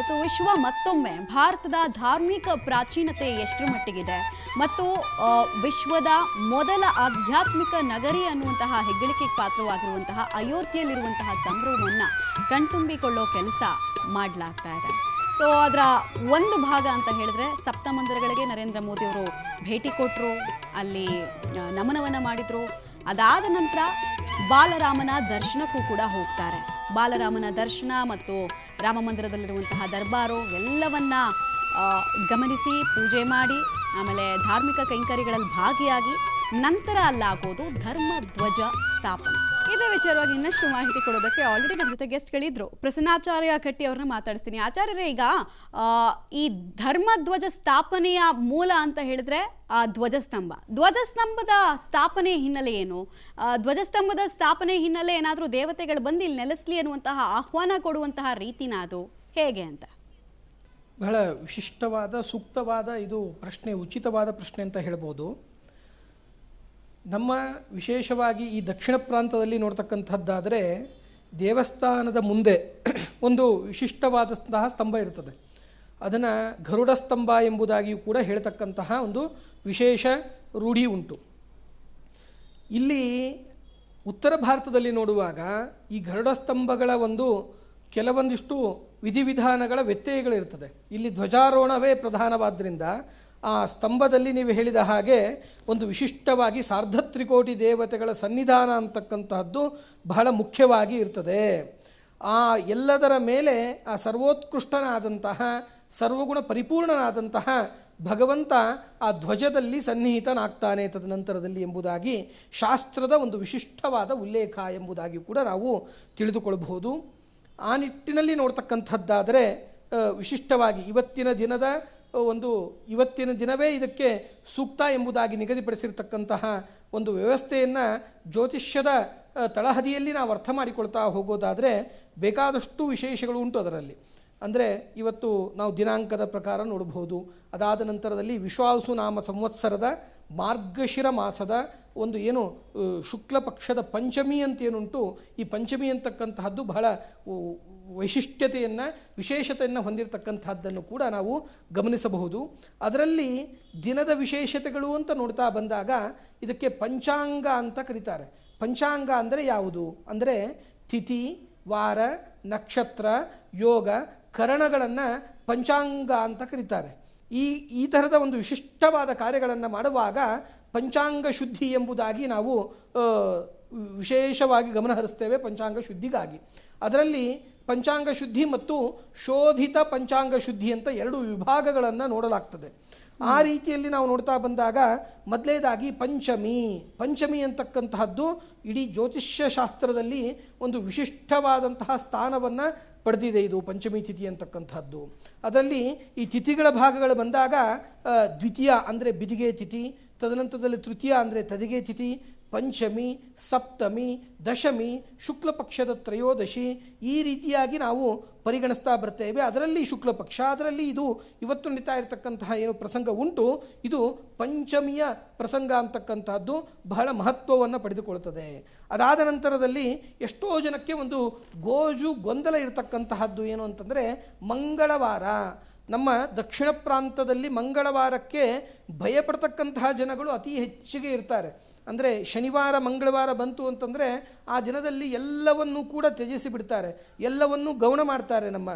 ಮತ್ತು ವಿಶ್ವ ಮತ್ತೊಮ್ಮೆ ಭಾರತದ ಧಾರ್ಮಿಕ ಪ್ರಾಚೀನತೆ ಎಷ್ಟರ ಮಟ್ಟಿಗಿದೆ ಮತ್ತು ವಿಶ್ವದ ಮೊದಲ ಆಧ್ಯಾತ್ಮಿಕ ನಗರಿ ಅನ್ನುವಂತಹ ಹೆಗ್ಗಳಿಕೆಗೆ ಪಾತ್ರವಾಗಿರುವಂತಹ ಅಯೋಧ್ಯೆಯಲ್ಲಿರುವಂತಹ ಸಂಭ್ರಮವನ್ನು ಕಣ್ತುಂಬಿಕೊಳ್ಳೋ ಕೆಲಸ ಮಾಡಲಾಗ್ತಾ ಇದೆ. ಸೊ ಅದರ ಒಂದು ಭಾಗ ಅಂತ ಹೇಳಿದ್ರೆ ಸಪ್ತಮಂದಿರಗಳಿಗೆ ನರೇಂದ್ರ ಮೋದಿ ಅವರು ಭೇಟಿ ಕೊಟ್ಟರು, ಅಲ್ಲಿ ನಮನವನ್ನು ಮಾಡಿದ್ರು. ಅದಾದ ನಂತರ ಬಾಲರಾಮನ ದರ್ಶನಕ್ಕೂ ಕೂಡ ಹೋಗ್ತಾರೆ. ಬಾಲರಾಮನ ದರ್ಶನ ಮತ್ತು ರಾಮ ಮಂದಿರದಲ್ಲಿರುವಂತಹ ದರ್ಬಾರು ಎಲ್ಲವನ್ನ ಗಮನಿಸಿ ಪೂಜೆ ಮಾಡಿ ಆಮೇಲೆ ಧಾರ್ಮಿಕ ಕೈಂಕರ್ಯಗಳಲ್ಲಿ ಭಾಗಿಯಾಗಿ ನಂತರ ಅಲ್ಲಾಗೋದು ಧರ್ಮ ಧ್ವಜ ಸ್ಥಾಪನೆ. ಇದೇ ವಿಚಾರವಾಗಿ ಇನ್ನಷ್ಟು ಮಾಹಿತಿ ಕೊಡೋದಕ್ಕೆ ಆಲ್ರೆಡಿ ನಮ್ಮ ಜೊತೆ ಗೆಸ್ಟ್ಗಳಿದ್ರು. ಪ್ರಸನ್ನಾಚಾರ್ಯ ಕಟ್ಟಿ ಅವ್ರನ್ನ ಮಾತಾಡಿಸ್ತೀನಿ. ಆಚಾರ್ಯರೇ, ಈಗ ಈ ಧರ್ಮ ಧ್ವಜ ಸ್ಥಾಪನೆಯ ಮೂಲ ಅಂತ ಹೇಳಿದ್ರೆ ಧ್ವಜಸ್ತಂಭದ ಸ್ಥಾಪನೆ ಹಿನ್ನೆಲೆ ಏನು? ಧ್ವಜಸ್ತಂಭದ ಸ್ಥಾಪನೆ ಹಿನ್ನೆಲೆ ಏನಾದರೂ ದೇವತೆಗಳು ಬಂದು ಇಲ್ಲಿ ನೆಲೆಸಲಿ ಅನ್ನುವಂತಹ ಆಹ್ವಾನ ಕೊಡುವಂತಹ ರೀತಿನ ಅದು ಹೇಗೆ ಅಂತ? ಬಹಳ ವಿಶಿಷ್ಟವಾದ ಸೂಕ್ತವಾದ ಇದು ಪ್ರಶ್ನೆ, ಉಚಿತವಾದ ಪ್ರಶ್ನೆ ಅಂತ ಹೇಳ್ಬೋದು. ನಮ್ಮ ವಿಶೇಷವಾಗಿ ಈ ದಕ್ಷಿಣ ಪ್ರಾಂತದಲ್ಲಿ ನೋಡ್ತಕ್ಕಂಥದ್ದಾದರೆ ದೇವಸ್ಥಾನದ ಮುಂದೆ ಒಂದು ವಿಶಿಷ್ಟವಾದಂತಹ ಸ್ತಂಭ ಇರ್ತದೆ. ಅದನ್ನು ಗರುಡ ಸ್ತಂಭ ಎಂಬುದಾಗಿಯೂ ಕೂಡ ಹೇಳ್ತಕ್ಕಂತಹ ಒಂದು ವಿಶೇಷ ರೂಢಿ ಉಂಟು. ಇಲ್ಲಿ ಉತ್ತರ ಭಾರತದಲ್ಲಿ ನೋಡುವಾಗ ಈ ಗರುಡ ಸ್ತಂಭಗಳ ಒಂದು ಕೆಲವೊಂದಿಷ್ಟು ವಿಧಿವಿಧಾನಗಳ ವ್ಯತ್ಯಯಗಳಿರ್ತದೆ. ಇಲ್ಲಿ ಧ್ವಜಾರೋಹಣವೇ ಪ್ರಧಾನವಾದ್ದರಿಂದ ಆ ಸ್ತಂಭದಲ್ಲಿ ನೀವು ಹೇಳಿದ ಹಾಗೆ ಒಂದು ವಿಶಿಷ್ಟವಾಗಿ ಸಾರ್ಧತ್ರಿಕೋಟಿ ದೇವತೆಗಳ ಸನ್ನಿಧಾನ ಅಂತಕ್ಕಂತಹದ್ದು ಬಹಳ ಮುಖ್ಯವಾಗಿ ಇರ್ತದೆ. ಆ ಎಲ್ಲದರ ಮೇಲೆ ಆ ಸರ್ವೋತ್ಕೃಷ್ಟನಾದಂತಹ ಸರ್ವಗುಣ ಪರಿಪೂರ್ಣನಾದಂತಹ ಭಗವಂತ ಆ ಧ್ವಜದಲ್ಲಿ ಸನ್ನಿಹಿತನಾಗ್ತಾನೆ ತದನಂತರದಲ್ಲಿ ಎಂಬುದಾಗಿ ಶಾಸ್ತ್ರದ ಒಂದು ವಿಶಿಷ್ಟವಾದ ಉಲ್ಲೇಖ ಎಂಬುದಾಗಿ ಕೂಡ ನಾವು ತಿಳಿದುಕೊಳ್ಳಬಹುದು. ಆ ನಿಟ್ಟಿನಲ್ಲಿ ನೋಡ್ತಕ್ಕಂಥದ್ದಾದರೆ ವಿಶಿಷ್ಟವಾಗಿ ಇವತ್ತಿನ ದಿನವೇ ಇದಕ್ಕೆ ಸೂಕ್ತ ಎಂಬುದಾಗಿ ನಿಗದಿಪಡಿಸಿರ್ತಕ್ಕಂತಹ ಒಂದು ವ್ಯವಸ್ಥೆಯನ್ನು ಜ್ಯೋತಿಷ್ಯದ ತಳಹದಿಯಲ್ಲಿ ನಾವು ಅರ್ಥ ಮಾಡಿಕೊಳ್ತಾ ಹೋಗೋದಾದರೆ ಬೇಕಾದಷ್ಟು ವಿಶೇಷಗಳು ಉಂಟು ಅದರಲ್ಲಿ. ಅಂದರೆ ಇವತ್ತು ನಾವು ದಿನಾಂಕದ ಪ್ರಕಾರ ನೋಡಬಹುದು. ಅದಾದ ನಂತರದಲ್ಲಿ ವಿಶ್ವಾವಸು ನಾಮ ಸಂವತ್ಸರದ ಮಾರ್ಗಶಿರ ಮಾಸದ ಒಂದು ಏನು ಶುಕ್ಲ ಪಕ್ಷದ ಪಂಚಮಿ ಅಂತೇನುಂಟು, ಈ ಪಂಚಮಿ ಅಂತಕ್ಕಂತಹದ್ದು ಬಹಳ ವೈಶಿಷ್ಟ್ಯತೆಯನ್ನು ವಿಶೇಷತೆಯನ್ನು ಹೊಂದಿರತಕ್ಕಂಥದ್ದನ್ನು ಕೂಡ ನಾವು ಗಮನಿಸಬಹುದು. ಅದರಲ್ಲಿ ದಿನದ ವಿಶೇಷತೆಗಳು ಅಂತ ನೋಡ್ತಾ ಬಂದಾಗ ಇದಕ್ಕೆ ಪಂಚಾಂಗ ಅಂತ ಕರೀತಾರೆ. ಪಂಚಾಂಗ ಅಂದರೆ ಯಾವುದು ಅಂದರೆ ತಿಥಿ, ವಾರ, ನಕ್ಷತ್ರ, ಯೋಗ, ಕರಣಗಳನ್ನು ಪಂಚಾಂಗ ಅಂತ ಕರೀತಾರೆ. ಈ ಥರದ ಒಂದು ವಿಶಿಷ್ಟವಾದ ಕಾರ್ಯಗಳನ್ನು ಮಾಡುವಾಗ ಪಂಚಾಂಗ ಶುದ್ಧಿ ಎಂಬುದಾಗಿ ನಾವು ವಿಶೇಷವಾಗಿ ಗಮನ ಹರಿಸ್ತೇವೆ ಪಂಚಾಂಗ ಶುದ್ಧಿಗಾಗಿ. ಅದರಲ್ಲಿ ಪಂಚಾಂಗ ಶುದ್ಧಿ ಮತ್ತು ಶೋಧಿತ ಪಂಚಾಂಗ ಶುದ್ಧಿ ಅಂತ ಎರಡು ವಿಭಾಗಗಳನ್ನು ನೋಡಲಾಗ್ತದೆ. ಆ ರೀತಿಯಲ್ಲಿ ನಾವು ನೋಡ್ತಾ ಬಂದಾಗ ಮೊದಲನೇದಾಗಿ ಪಂಚಮಿ ಅಂತಕ್ಕಂತಹದ್ದು ಇಡೀ ಜ್ಯೋತಿಷ್ಯ ಶಾಸ್ತ್ರದಲ್ಲಿ ಒಂದು ವಿಶಿಷ್ಟವಾದಂತಹ ಸ್ಥಾನವನ್ನು ಪಡೆದಿದೆ. ಇದು ಪಂಚಮಿ ತಿಥಿ ಅಂತಕ್ಕಂಥದ್ದು. ಅದರಲ್ಲಿ ಈ ತಿಥಿಗಳ ಭಾಗಗಳು ಬಂದಾಗ ದ್ವಿತೀಯ ಅಂದರೆ ಬಿದಿಗೆ ತಿಥಿ, ತದನಂತರದಲ್ಲಿ ತೃತೀಯ ಅಂದರೆ ತದಿಗೆ ತಿಥಿ, ಪಂಚಮಿ, ಸಪ್ತಮಿ, ದಶಮಿ, ಶುಕ್ಲ ಪಕ್ಷದ ತ್ರಯೋದಶಿ, ಈ ರೀತಿಯಾಗಿ ನಾವು ಪರಿಗಣಿಸ್ತಾ ಬರ್ತೇವೆ. ಅದರಲ್ಲಿ ಶುಕ್ಲ ಪಕ್ಷ, ಅದರಲ್ಲಿ ಇದು ಇವತ್ತು ನಡೀತಾ ಇರತಕ್ಕಂತಹ ಏನು ಪ್ರಸಂಗ ಉಂಟು ಇದು ಪಂಚಮಿಯ ಪ್ರಸಂಗ ಅಂತಕ್ಕಂತಹದ್ದು ಬಹಳ ಮಹತ್ವವನ್ನು ಪಡೆದುಕೊಳ್ತದೆ. ಅದಾದ ನಂತರದಲ್ಲಿ ಎಷ್ಟೋ ಜನಕ್ಕೆ ಒಂದು ಗೊಂದಲ ಇರತಕ್ಕಂತಹದ್ದು ಏನು ಅಂತಂದರೆ ಮಂಗಳವಾರ. ನಮ್ಮ ದಕ್ಷಿಣ ಪ್ರಾಂತದಲ್ಲಿ ಮಂಗಳವಾರಕ್ಕೆ ಭಯಪಡ್ತಕ್ಕಂತಹ ಜನಗಳು ಅತಿ ಹೆಚ್ಚಿಗೆ ಇರ್ತಾರೆ. ಅಂದರೆ ಶನಿವಾರ ಮಂಗಳವಾರ ಬಂತು ಅಂತಂದರೆ ಆ ದಿನದಲ್ಲಿ ಎಲ್ಲವನ್ನೂ ಕೂಡ ತ್ಯಜಿಸಿ ಬಿಡ್ತಾರೆ, ಎಲ್ಲವನ್ನೂ ಗೌಣ ಮಾಡ್ತಾರೆ ನಮ್ಮ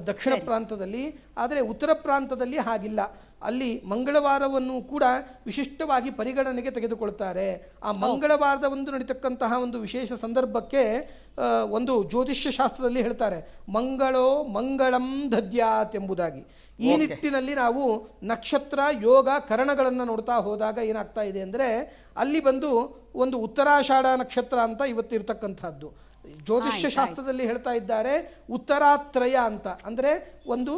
ದಕ್ಷಿಣ ಪ್ರಾಂತದಲ್ಲಿ. ಆದರೆ ಉತ್ತರ ಪ್ರಾಂತದಲ್ಲಿ ಹಾಗಿಲ್ಲ. ಅಲ್ಲಿ ಮಂಗಳವಾರವನ್ನು ಕೂಡ ವಿಶಿಷ್ಟವಾಗಿ ಪರಿಗಣನೆಗೆ ತೆಗೆದುಕೊಳ್ತಾರೆ. ಆ ಮಂಗಳವಾರದ ಒಂದು ನಡೀತಕ್ಕಂತಹ ಒಂದು ವಿಶೇಷ ಸಂದರ್ಭಕ್ಕೆ ಒಂದು ಜ್ಯೋತಿಷ್ಯ ಶಾಸ್ತ್ರದಲ್ಲಿ ಹೇಳ್ತಾರೆ ಮಂಗಳಂ ದದ್ಯಾತ್ ಎಂಬುದಾಗಿ. ಈ ನಿಟ್ಟಿನಲ್ಲಿ ನಾವು ನಕ್ಷತ್ರ, ಯೋಗ, ಕರಣಗಳನ್ನು ನೋಡ್ತಾ ಹೋದಾಗ ಏನಾಗ್ತಾ ಇದೆ ಅಂದರೆ ಅಲ್ಲಿ ಬಂದು ಒಂದು ಉತ್ತರಾಷಾಢ ನಕ್ಷತ್ರ ಅಂತ ಇವತ್ತಿರ್ತಕ್ಕಂಥದ್ದು ಜ್ಯೋತಿಷ್ಯ ಶಾಸ್ತ್ರದಲ್ಲಿ ಹೇಳ್ತಾ ಇದ್ದಾರೆ. ಉತ್ತರಾತ್ರಯ ಅಂತ ಅಂದರೆ ಒಂದು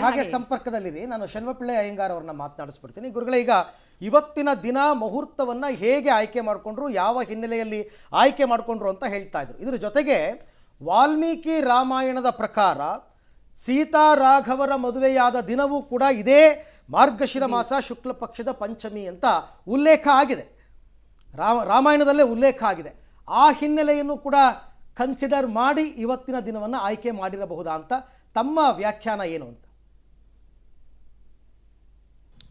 ಹಾಗೆ ಸಂಪರ್ಕದಲ್ಲಿದೆ. ನಾನು ಶೆಲ್ವಪಿಳ್ಳೆ ಅಯ್ಯಂಗಾರ್ ಅವ್ರನ್ನ ಮಾತನಾಡಿಸ್ಬಿಡ್ತೀನಿ. ಗುರುಗಳೇ, ಈಗ ಇವತ್ತಿನ ದಿನ ಮುಹೂರ್ತವನ್ನು ಹೇಗೆ ಆಯ್ಕೆ ಮಾಡಿಕೊಂಡ್ರು, ಯಾವ ಹಿನ್ನೆಲೆಯಲ್ಲಿ ಆಯ್ಕೆ ಮಾಡಿಕೊಂಡ್ರು ಅಂತ ಹೇಳ್ತಾ ಇದ್ರು. ಇದ್ರ ಜೊತೆಗೆ ವಾಲ್ಮೀಕಿ ರಾಮಾಯಣದ ಪ್ರಕಾರ ಸೀತಾರಾಘವರ ಮದುವೆಯಾದ ದಿನವೂ ಕೂಡ ಇದೇ ಮಾರ್ಗಶಿರ ಮಾಸ ಶುಕ್ಲ ಪಕ್ಷದ ಪಂಚಮಿ ಅಂತ ಉಲ್ಲೇಖ ಆಗಿದೆ, ರಾಮಾಯಣದಲ್ಲೇ ಉಲ್ಲೇಖ ಆಗಿದೆ. ಆ ಹಿನ್ನೆಲೆಯನ್ನು ಕೂಡ ಕನ್ಸಿಡರ್ ಮಾಡಿ ಇವತ್ತಿನ ದಿನವನ್ನು ಆಯ್ಕೆ ಮಾಡಿರಬಹುದಾ ಅಂತ ತಮ್ಮ ವ್ಯಾಖ್ಯಾನ ಏನು ಅಂತ?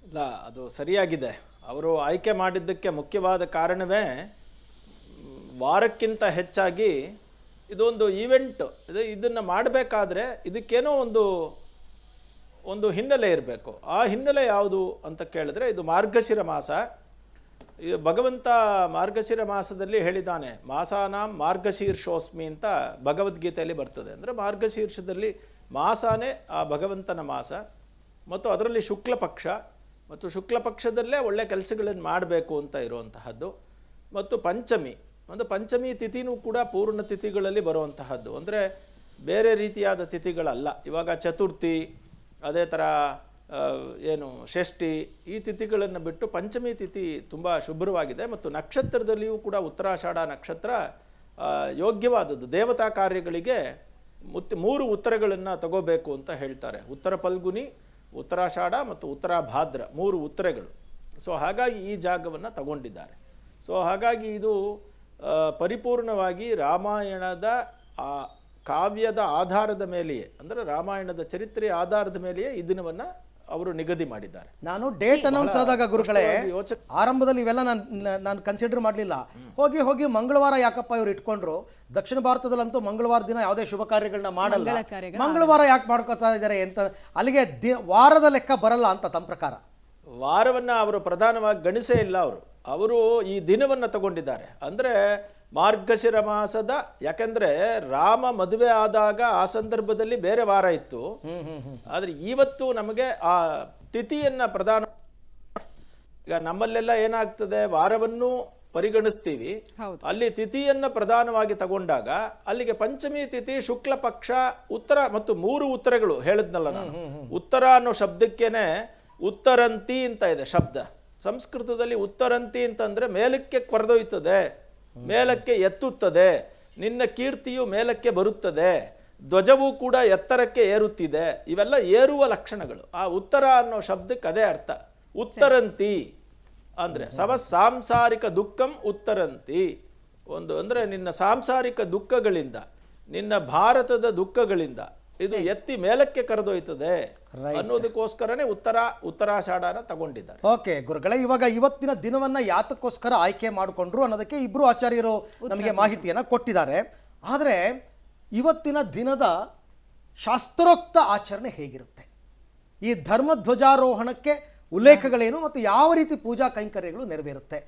ಇಲ್ಲ, ಅದು ಸರಿಯಾಗಿದೆ. ಅವರು ಆಯ್ಕೆ ಮಾಡಿದ್ದಕ್ಕೆ ಮುಖ್ಯವಾದ ಕಾರಣವೇ ವಾರಕ್ಕಿಂತ ಹೆಚ್ಚಾಗಿ ಇದೊಂದು ಈವೆಂಟ್. ಇದನ್ನು ಮಾಡಬೇಕಾದ್ರೆ ಇದಕ್ಕೇನೋ ಒಂದು ಹಿನ್ನೆಲೆ ಇರಬೇಕು. ಆ ಹಿನ್ನೆಲೆ ಯಾವುದು ಅಂತ ಕೇಳಿದ್ರೆ ಇದು ಮಾರ್ಗಶಿರ ಮಾಸ. ಇದು ಭಗವಂತ ಮಾರ್ಗಶಿರ ಮಾಸದಲ್ಲಿ ಹೇಳಿದ್ದಾನೆ, ಮಾಸಾನಾಂ ಮಾರ್ಗಶೀರ್ಷೋಸ್ಮಿ ಅಂತ ಭಗವದ್ಗೀತೆಯಲ್ಲಿ ಬರ್ತದೆ. ಅಂದರೆ ಮಾರ್ಗಶೀರ್ಷದಲ್ಲಿ ಮಾಸನೇ ಆ ಭಗವಂತನ ಮಾಸ, ಮತ್ತು ಅದರಲ್ಲಿ ಶುಕ್ಲ ಪಕ್ಷ, ಮತ್ತು ಶುಕ್ಲ ಪಕ್ಷದಲ್ಲೇ ಒಳ್ಳೆ ಕೆಲಸಗಳನ್ನು ಮಾಡಬೇಕು ಅಂತ ಇರುವಂತಹದ್ದು. ಮತ್ತು ಪಂಚಮಿ ತಿಥಿನೂ ಕೂಡ ಪೂರ್ಣ ತಿಥಿಗಳಲ್ಲಿ ಬರುವಂತಹದ್ದು, ಅಂದರೆ ಬೇರೆ ರೀತಿಯಾದ ತಿಥಿಗಳಲ್ಲ. ಇವಾಗ ಚತುರ್ಥಿ, ಅದೇ ಥರ ಷಷ್ಠಿ, ಈ ತಿಥಿಗಳನ್ನು ಬಿಟ್ಟು ಪಂಚಮಿ ತಿಥಿ ತುಂಬ ಶುಭ್ರವಾಗಿದೆ. ಮತ್ತು ನಕ್ಷತ್ರದಲ್ಲಿಯೂ ಕೂಡ ಉತ್ತರಾಷಾಢ ನಕ್ಷತ್ರ ಯೋಗ್ಯವಾದದ್ದು. ದೇವತಾ ಕಾರ್ಯಗಳಿಗೆ 3 ಉತ್ತರಗಳನ್ನು ತಗೋಬೇಕು ಅಂತ ಹೇಳ್ತಾರೆ. ಉತ್ತರ ಫಲ್ಗುನಿ, ಉತ್ತರಾಷಾಢ ಮತ್ತು ಉತ್ತರ ಭಾದ್ರ, 3 ಉತ್ತರಗಳು. ಸೊ ಹಾಗಾಗಿ ಈ ಜಾಗವನ್ನು ತಗೊಂಡಿದ್ದಾರೆ. ಸೊ ಹಾಗಾಗಿ ಇದು ಪರಿಪೂರ್ಣವಾಗಿ ರಾಮಾಯಣದ ಆ ಕಾವ್ಯದ ಆಧಾರದ ಮೇಲೆಯೇ, ಅಂದರೆ ರಾಮಾಯಣದ ಚರಿತ್ರೆಯ ಆಧಾರದ ಮೇಲೆಯೇ ಈ ದಿನವನ್ನು ಅವರು ನಿಗದಿ ಮಾಡಿದ್ದಾರೆ. ನಾನು ಡೇಟ್ ಅನೌನ್ಸ್ ಆದಾಗ ಗುರುಗಳೇ ಆರಂಭದಲ್ಲಿ ಇವೆಲ್ಲ ನಾನು ಕನ್ಸಿಡರ್ ಮಾಡಲಿಲ್ಲ. ಹೋಗಿ ಮಂಗಳವಾರ ಯಾಕಪ್ಪ ಇವ್ರು ಇಟ್ಕೊಂಡ್ರು? ದಕ್ಷಿಣ ಭಾರತದಲ್ಲಂತೂ ಮಂಗಳವಾರ ದಿನ ಯಾವುದೇ ಶುಭ ಕಾರ್ಯಗಳನ್ನ ಮಾಡಲ್ಲ, ಮಂಗಳವಾರ ಯಾಕೆ ಮಾಡ್ಕೋತಾ ಇದ್ದಾರೆ ಅಂತ, ಅಲ್ಲಿಗೆ ವಾರದ ಲೆಕ್ಕ ಬರಲ್ಲ ಅಂತ ತಮ್ಮ ಪ್ರಕಾರ? ವಾರವನ್ನು ಅವರು ಪ್ರಧಾನವಾಗಿ ಗಣಿಸೇ ಇಲ್ಲ. ಅವರು ಈ ದಿನವನ್ನು ತಗೊಂಡಿದ್ದಾರೆ. ಅಂದರೆ ಮಾರ್ಗಶಿರ ಮಾಸದ, ಯಾಕೆಂದ್ರೆ ರಾಮ ಮದುವೆ ಆದಾಗ ಆ ಸಂದರ್ಭದಲ್ಲಿ ಬೇರೆ ವಾರ ಇತ್ತು. ಆದ್ರೆ ಇವತ್ತು ನಮಗೆ ಆ ತಿಥಿಯನ್ನ ಪ್ರಧಾನ, ಈಗ ನಮ್ಮಲ್ಲೆಲ್ಲ ಏನಾಗ್ತದೆ, ವಾರವನ್ನು ಪರಿಗಣಿಸ್ತೀವಿ, ಅಲ್ಲಿ ತಿಥಿಯನ್ನ ಪ್ರಧಾನವಾಗಿ ತಗೊಂಡಾಗ ಅಲ್ಲಿಗೆ ಪಂಚಮಿ ತಿಥಿ, ಶುಕ್ಲ ಪಕ್ಷ, ಉತ್ತರ ಮತ್ತು 3 ಉತ್ತರಗಳು ಹೇಳಿದ್ನಲ್ಲ ನಾನು. ಉತ್ತರ ಅನ್ನೋ ಶಬ್ದಕ್ಕೇನೆ ಉತ್ತರಂತಿ ಅಂತ ಇದೆ ಶಬ್ದ. ಸಂಸ್ಕೃತದಲ್ಲಿ ಉತ್ತರಂತಿ ಅಂತಂದ್ರೆ ಮೇಲಕ್ಕೆ ಕೊರೆದೊಯ್ತದೆ, ಮೇಲಕ್ಕೆ ಎತ್ತುತ್ತದೆ, ನಿನ್ನ ಕೀರ್ತಿಯು ಮೇಲಕ್ಕೆ ಬರುತ್ತದೆ, ಧ್ವಜವೂ ಕೂಡ ಎತ್ತರಕ್ಕೆ ಏರುತ್ತಿದೆ. ಇವೆಲ್ಲ ಏರುವ ಲಕ್ಷಣಗಳು. ಆ ಉತ್ತರ ಅನ್ನೋ ಶಬ್ದಕ್ಕೆ ಅದೇ ಅರ್ಥ. ಉತ್ತರಂತಿ ಅಂದ್ರೆ ಸಾಂಸಾರಿಕ ದುಃಖಂ ಉತ್ತರಂತಿ. ಅಂದ್ರೆ ನಿನ್ನ ಸಾಂಸಾರಿಕ ದುಃಖಗಳಿಂದ, ನಿನ್ನ ಭಾರತದ ದುಃಖಗಳಿಂದ ಇದು ಎತ್ತಿ ಮೇಲಕ್ಕೆ ಕರೆದೊಯ್ತದೆ ಅನ್ನೋದಕ್ಕೋಸ್ಕರನೇ ಉತ್ತರಾಷಾಢನ ತಗೊಂಡಿದ್ದಾರೆ. ಓಕೆ ಗುರುಗಳೇ, ಇವತ್ತಿನ ದಿನವನ್ನ ಯಾತಕ್ಕೋಸ್ಕರ ಆಯ್ಕೆ ಮಾಡಿಕೊಂಡ್ರು ಅನ್ನೋದಕ್ಕೆ ಇಬ್ರು ಆಚಾರ್ಯರು ನಮಗೆ ಮಾಹಿತಿಯನ್ನು ಕೊಟ್ಟಿದ್ದಾರೆ. ಆದರೆ ಇವತ್ತಿನ ದಿನದ ಶಾಸ್ತ್ರೋಕ್ತ ಆಚರಣೆ ಹೇಗಿರುತ್ತೆ? ಈ ಧರ್ಮ ಧ್ವಜಾರೋಹಣಕ್ಕೆ ಉಲ್ಲೇಖಗಳೇನು ಮತ್ತು ಯಾವ ರೀತಿ ಪೂಜಾ ಕೈಂಕರ್ಯಗಳು ನೆರವೇರುತ್ತೆ?